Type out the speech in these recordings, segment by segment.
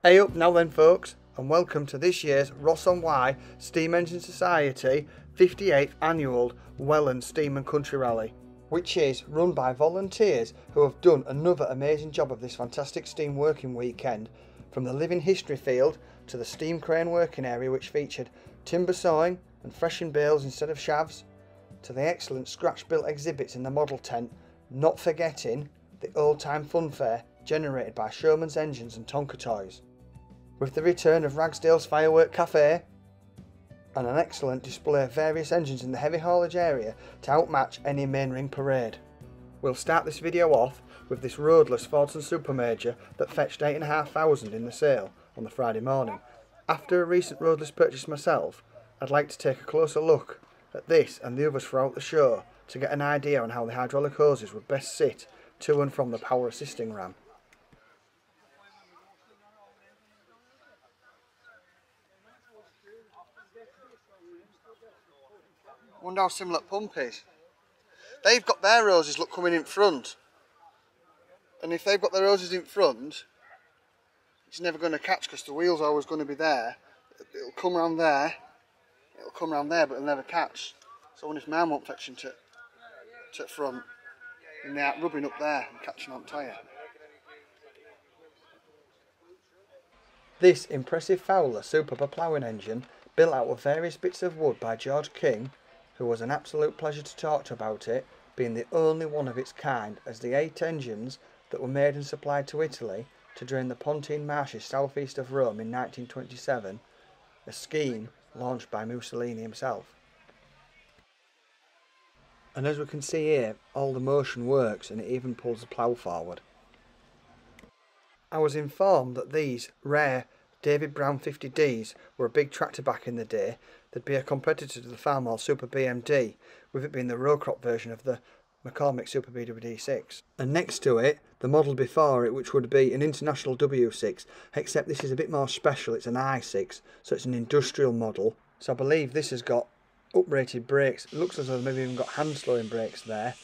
Hey up now then folks, and welcome to this year's Ross-on-Wye Steam Engine Society 58th Annual Welland Steam and Country Rally, which is run by volunteers who have done another amazing job of this fantastic steam working weekend, from the living history field to the steam crane working area, which featured timber sawing and threshing bales instead of shafts, to the excellent scratch built exhibits in the model tent, not forgetting the old time fun fair generated by Showman's Engines and Tonka Toys, with the return of Ragsdale's Firework Cafe and an excellent display of various engines in the Heavy Haulage area to outmatch any main ring parade. We'll start this video off with this roadless Fordson Supermajor that fetched 8,500 in the sale on the Friday morning. After a recent roadless purchase myself, I'd like to take a closer look at this and the others throughout the show to get an idea on how the hydraulic hoses would best sit to and from the power assisting ram. I wonder how similar pump is. They've got their hoses coming in front, and if they've got their hoses in front, it's never going to catch because the wheel's always going to be there. It'll come around there, but it'll never catch. So I wonder if mine won't fetch into the front, and they're rubbing up there and catching on tyre. This impressive Fowler Super ploughing engine, built out of various bits of wood by George King, who was an absolute pleasure to talk to about it, being the only one of its kind, as the 8 engines that were made and supplied to Italy to drain the Pontine marshes southeast of Rome in 1927, a scheme launched by Mussolini himself. And as we can see here, all the motion works and it even pulls the plough forward. I was informed that these rare David Brown 50Ds were a big tractor back in the day. They'd be a competitor to the Farmall Super BMD, with it being the row crop version of the McCormick Super BWD6. And next to it, the model before it, which would be an International W6, except this is a bit more special. It's an I6, so it's an industrial model. So I believe this has got uprated brakes. It looks as though they've maybe even got hand slowing brakes there.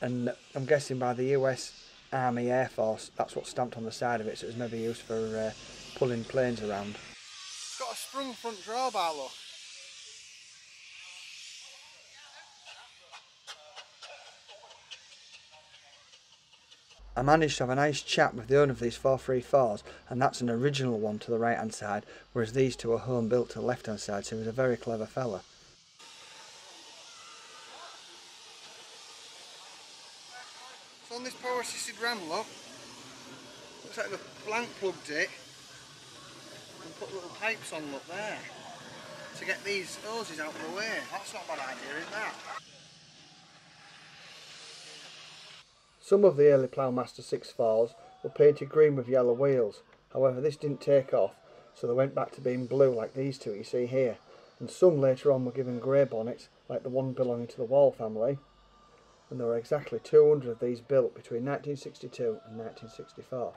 And I'm guessing by the US Army Air Force, that's what's stamped on the side of it, so it's maybe used for pulling planes around. It's got a sprung front drawbar, look. I managed to have a nice chat with the owner of these 434s, and that's an original one to the right hand side, whereas these two are home built to the left hand side, so he was a very clever fella. So on this power assisted ram, look, looks like they've blank plugged it and put little pipes on, look there, to get these hoses out of the way. That's not a bad idea, is that? Some of the early Ploughmaster 6.4s were painted green with yellow wheels. However, this didn't take off, so they went back to being blue like these two you see here. And some later on were given grey bonnets, like the one belonging to the Wall family. And there were exactly 200 of these built between 1962 and 1964.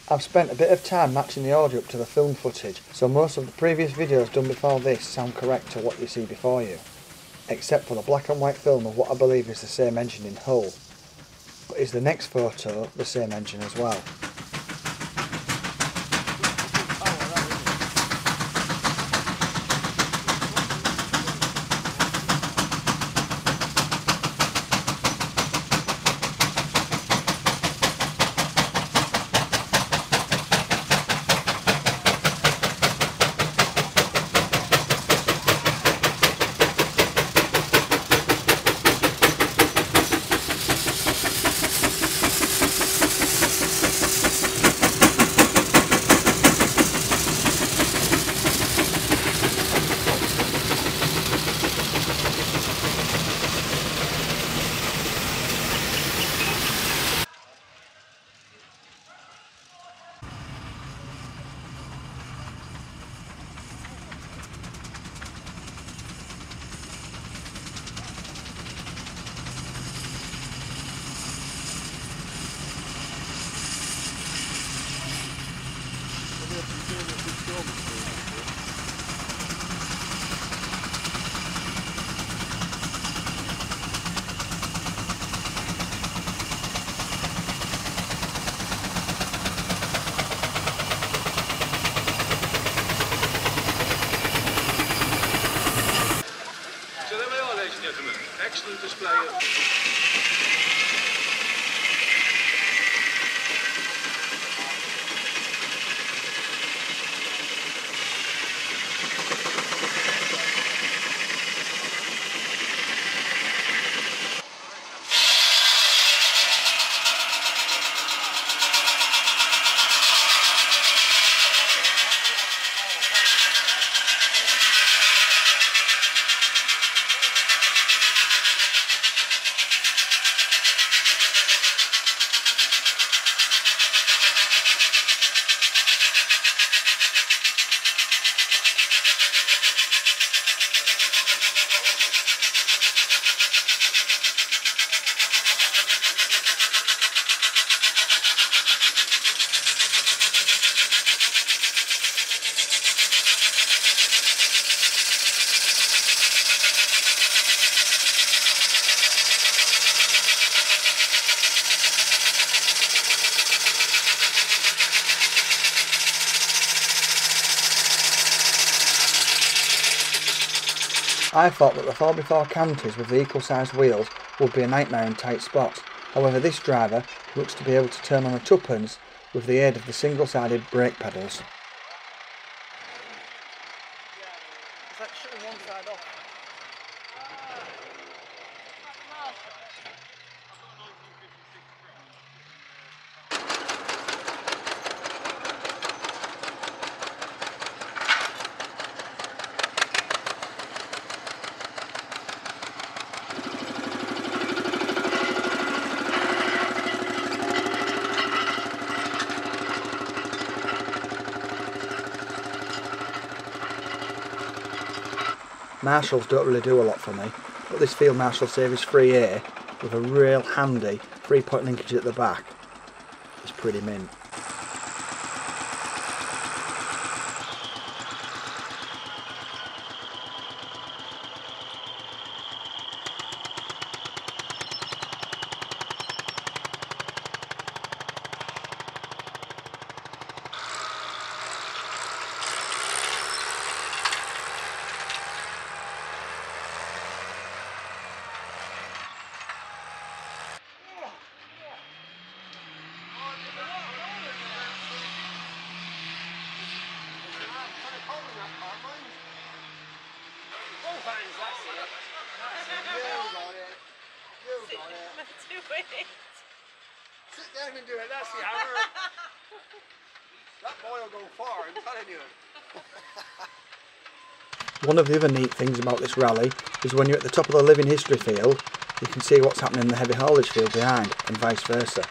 I've spent a bit of time matching the audio up to the film footage, so most of the previous videos done before this sound correct to what you see before you, except for the black and white film of what I believe is the same engine in Hull. But is the next photo the same engine as well? So there we are, ladies and gentlemen. Excellent display of... I thought that the 4x4 Canters with the equal sized wheels would be a nightmare in tight spots. However, this driver looks to be able to turn on a tuppence with the aid of the single sided brake pedals. It's like shutting one side off. Marshals don't really do a lot for me, but this Field Marshal Series 3A with a real handy 3-point linkage at the back is pretty mint. and do it. That's the hammer. That boy will go far, I'm telling you. One of the other neat things about this rally is when you're at the top of the living history field, you can see what's happening in the heavy haulage field behind, and vice versa.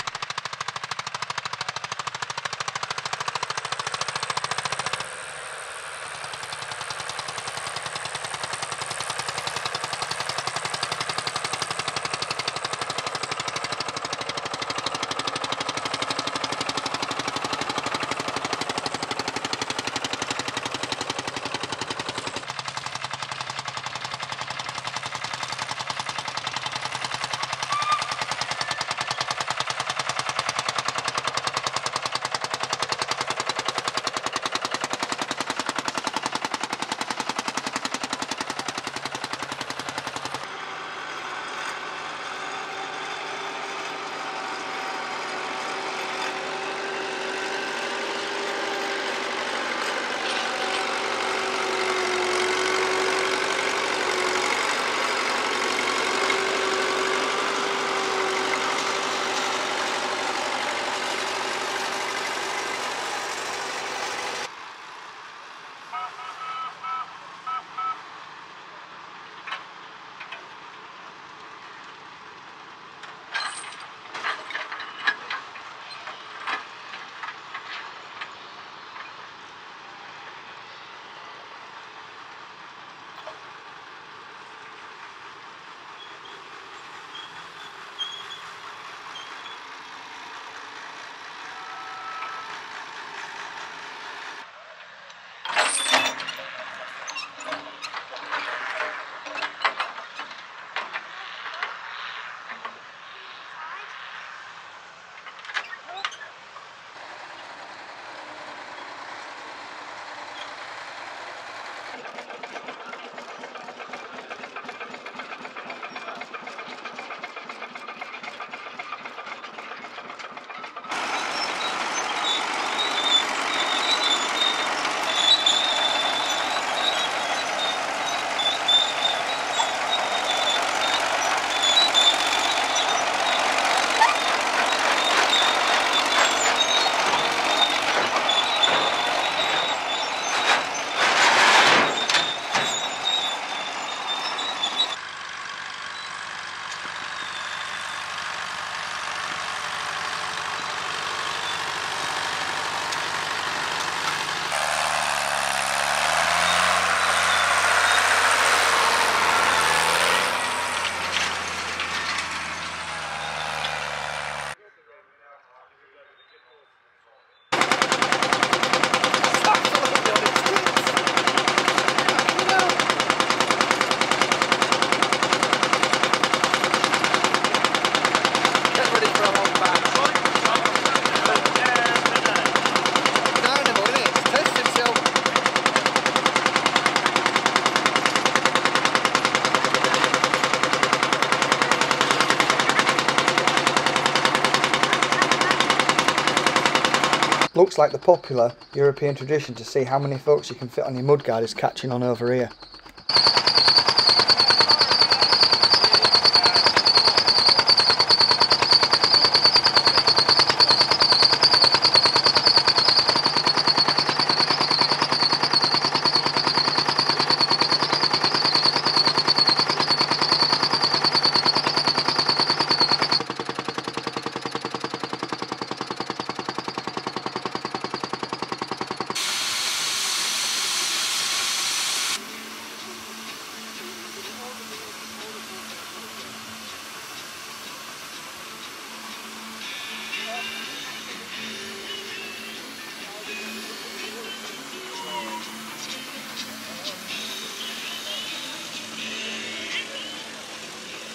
Looks like the popular European tradition to see how many folks you can fit on your mudguard is catching on over here.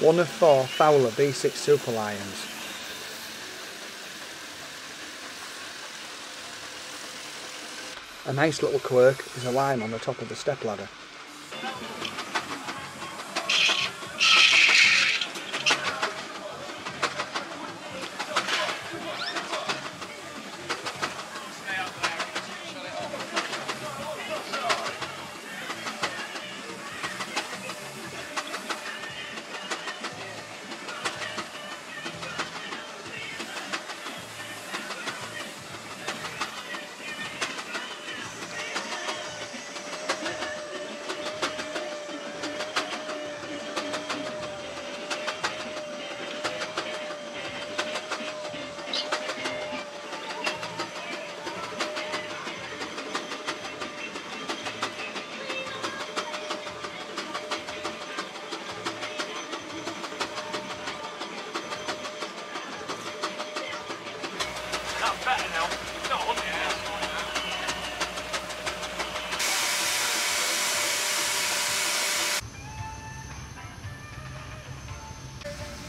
One of 4 Fowler B6 Super Lions. A nice little quirk is a lime on the top of the step ladder.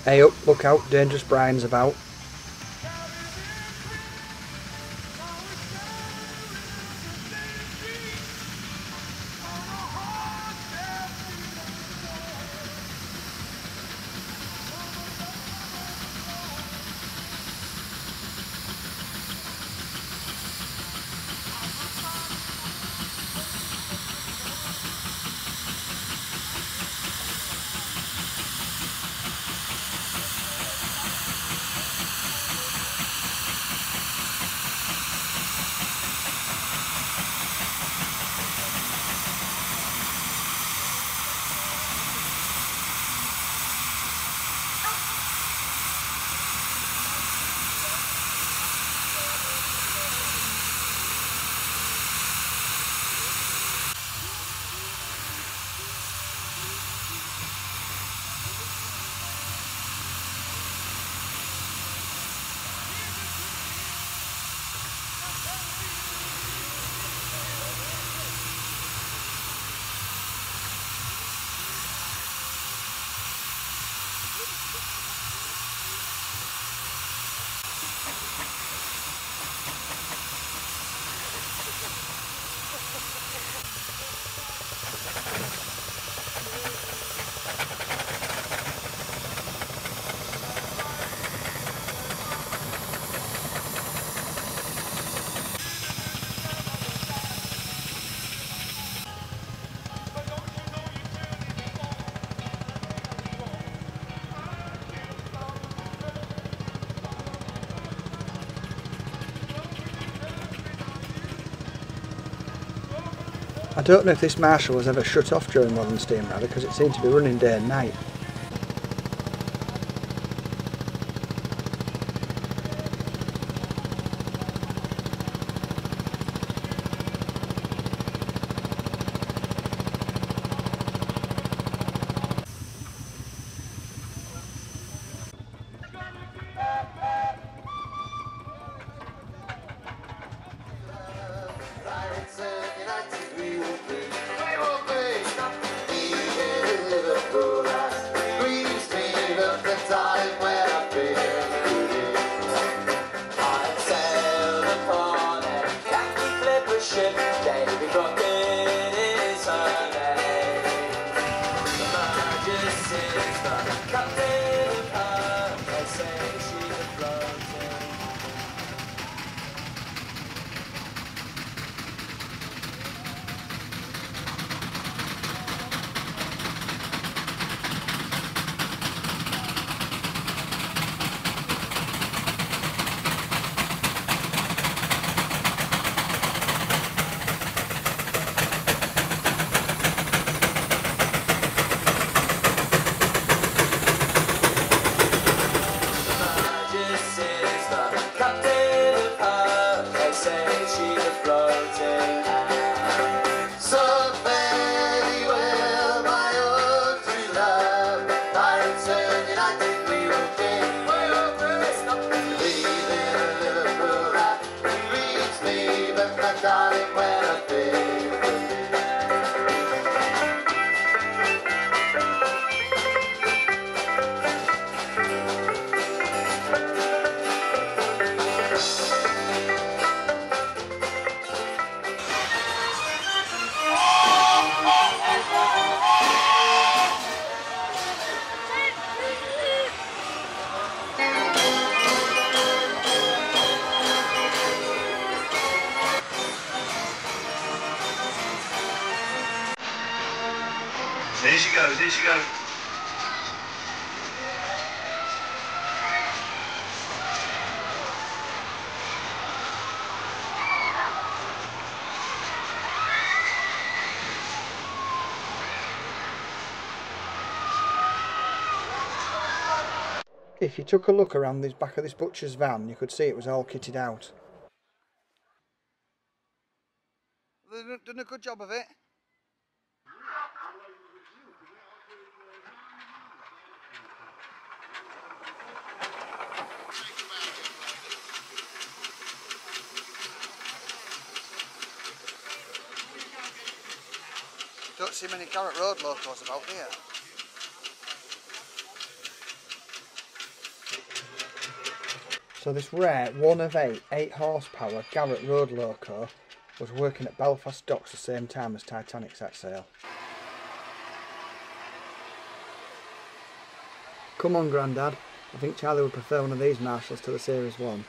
Hey up, look out, dangerous Brian's about. I don't know if this marshal was ever shut off during Welland Steam Rally because it seemed to be running day and night. There she goes, there she goes. If you took a look around the back of this butcher's van, you could see it was all kitted out. They've done a good job of it. Don't see many Carrot Road locals about here. So this rare 1 of 8 horsepower Garrett road loco was working at Belfast docks the same time as Titanic set sail. Come on, Grandad. I think Charlie would prefer one of these Marshalls to the Series 1.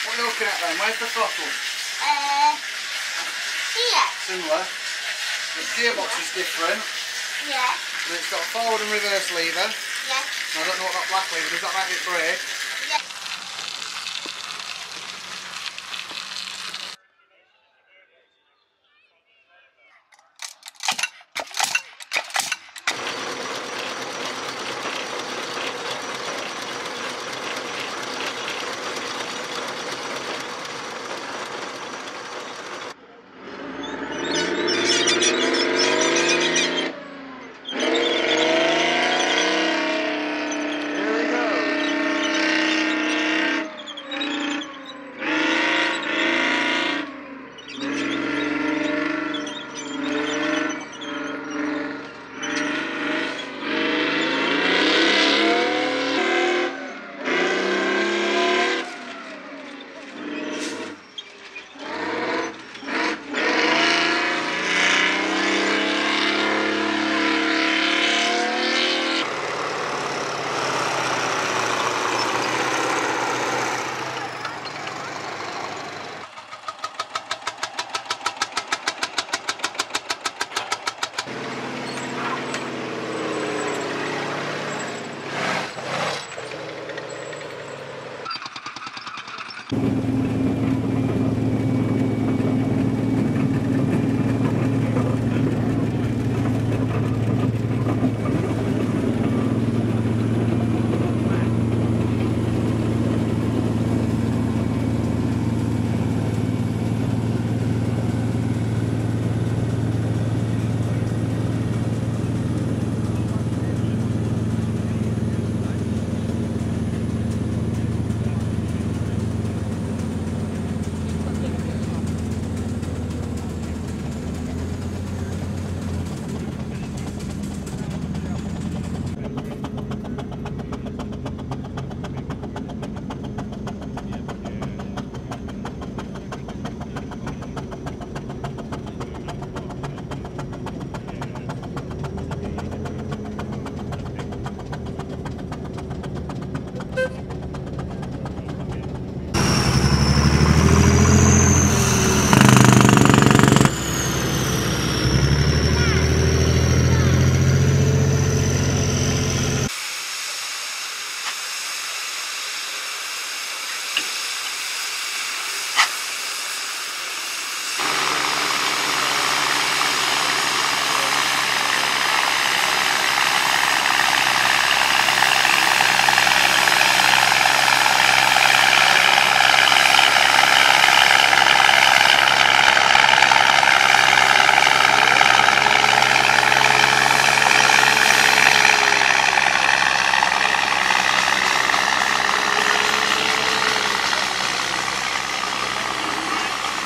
What are you looking at then? Where's the throttle? Here. Similar. The gearbox is different. Yeah. And it's got a forward and reverse lever. Yeah. I don't know what that black lever does. That might be a brake. Yeah.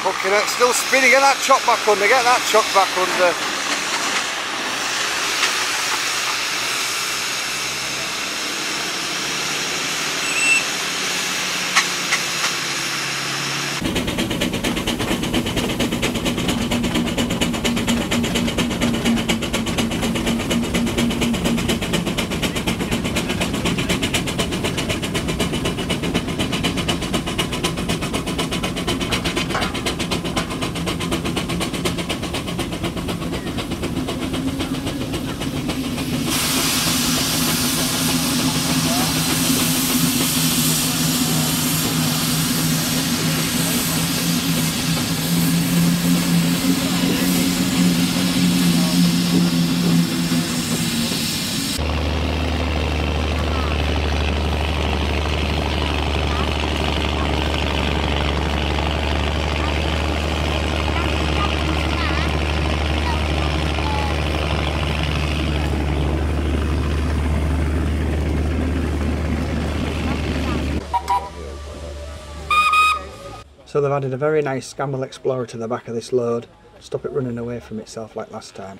Fucking hell, it's still spinning. Get that chock back under. Get that chock back under. So they've added a very nice Scamble Explorer to the back of this load, stop it running away from itself like last time.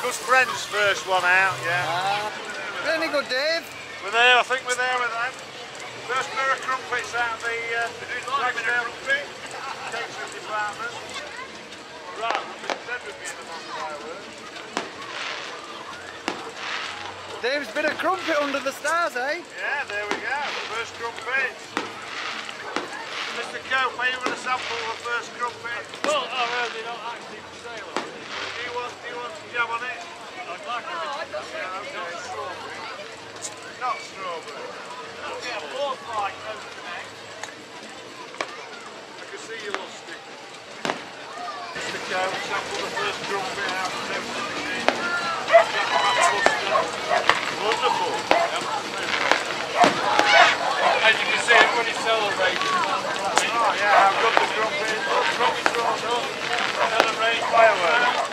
Good friends first one out, yeah. Any good, Dave? We're there, I think we're there with them. First pair of crumpets out of the Dragstail pit. Takes the department. Right, said would be in the fireworks. Dave's been a crumpet under the stars, eh? Yeah, there we go. First crumpet. Mr. Cope, are you want to sample the first crumpet? Well, I really don't actually for sale. Do you want to jam on it? I'd like it. Yeah, okay. Strawberry. Not strawberry. Yeah, both like toast and egg. I can see you lost it. Mr. Cope, sample the first crumpet out of the machine. Wonderful. As you can see, everybody's celebrating. Oh yeah, I've got the crumpet. Crumpet's rolled up. Celebrate fireworks.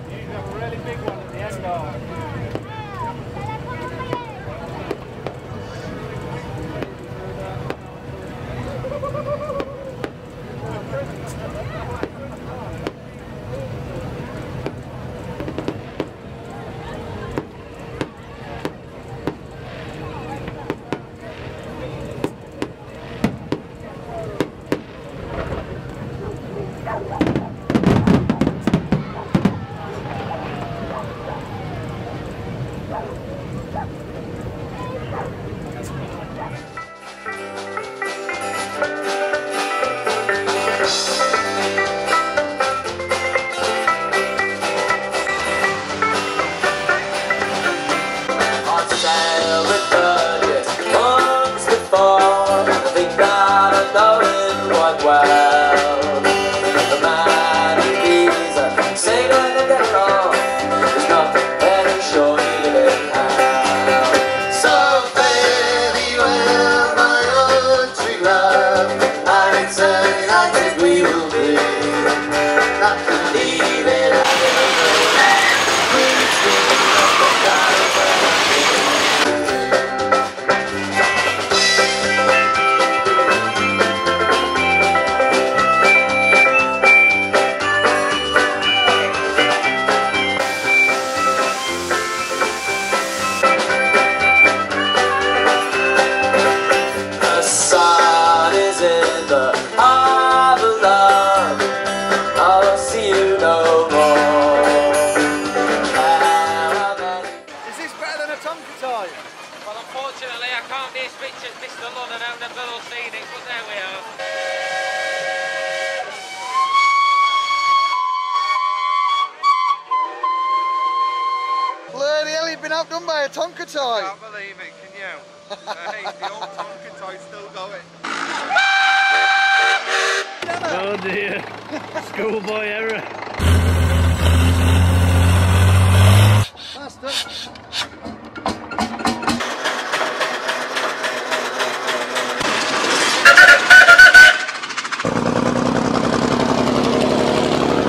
You have a really big one at the end of. Unfortunately, I can't be as rich as Mr. London out the Bill Scenic, but there we are. Bloody hell, you've been outdone by a Tonka toy. I can't believe it, can you? Hey, the old Tonka toy's still going. Oh dear, schoolboy error. Faster.